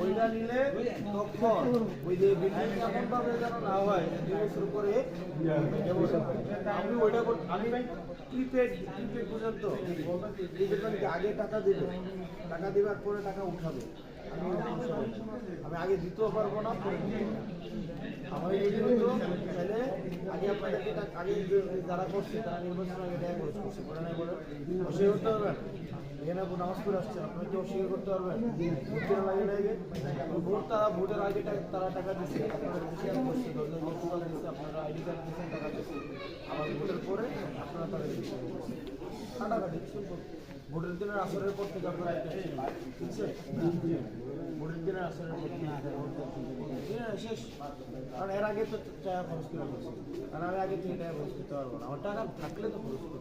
ওইটা নিলে তখন ওই যে বিল্ডিং এমন ভাবে যেন না হয় 2 বছর পরে আমি ওইটা আমি প্রিপেড পর্যন্ত প্রিপেড মানে আগে টাকা দেবার পরে টাকা উঠাবে। আমি আগে দিতেও পারবো না, আমার এই তাহলে আগে আপনাদেরকে আগে যারা করছে তারা নির্বাচন আগে টাকা খরচ করছে, বলে নাই বলে অস্বীকার করতে পারবেন? এখানে নামাজ পড়ে আসছেন, আপনারা কি অস্বীকার করতে পারবেন? ভোটের লাগে ভোটের আগে তারা টাকা দিচ্ছে, আপনারা শেয়ার করছে, আপনারা আইডি কার্ড দিচ্ছেন, টাকা দিচ্ছে, আবার ভোটের পরে আপনারা তারা দিচ্ছেন কাটাকাটি। ভোটের দিনের আসরের পর থেকে আপনারা ঠিক আছে, ভোটের দিনের আসরের পর শেষ। কারণ এর আগে তো টাকা খরচ করে বলছি, কারণ আমি আগে থেকে টাকা খরচ করতে পারবো না, আমার টাকা থাকলে তো খরচ করবো।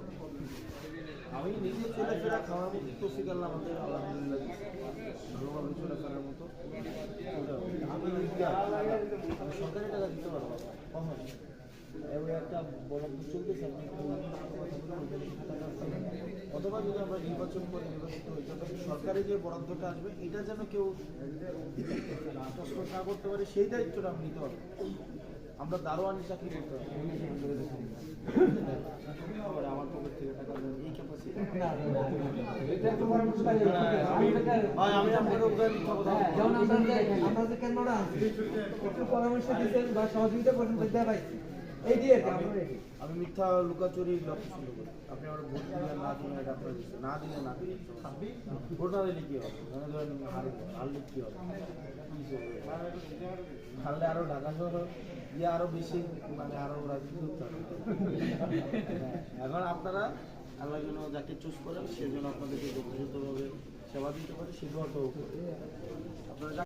আমি নিজে চলাফেরা খাওয়ার মতো তো শিখালাম আমাদের, আলহামদুলিল্লাহ ভালোভাবে চলাফেরার মতো। আমি সরকারি টাকা দিতে পারবো কখন এবং একটা বরাদ্দ চলতেছে, আপনি অথবা যদি আমরা নির্বাচন করে নির্বাচিত হই তবে সরকারি যে বরাদ্দটা আসবে এটা যেন কেউ না করতে পারে, সেই দায়িত্বটা আমি নিতে পারবো। আমরা দারোয়ানি চাকরি করতে পারবো, আমার পকেট থেকে টাকা এই ক্যাপাসিটি আমি আপনাকে আমি মিথ্যা লুকাচুরি পছন্দ করি। আপনি আমার ভোট দিলে না দিলে এটা আপনার দিচ্ছে, না দিলে না দিলে ভোট না দিলে কি হবে, মনে ধরেন হারলে কি হবে, হারলে আরো ঢাকা শহর আরো বেশি মানে আরো রাজনীতি করতে হবে। এখন আপনারা আল্লাহ যেন যাকে চুজ করেন সেজন্য আপনাদেরকে যথাযথভাবে সেবা দিতে পারে, সে দোয়াটাও করে আপনারা।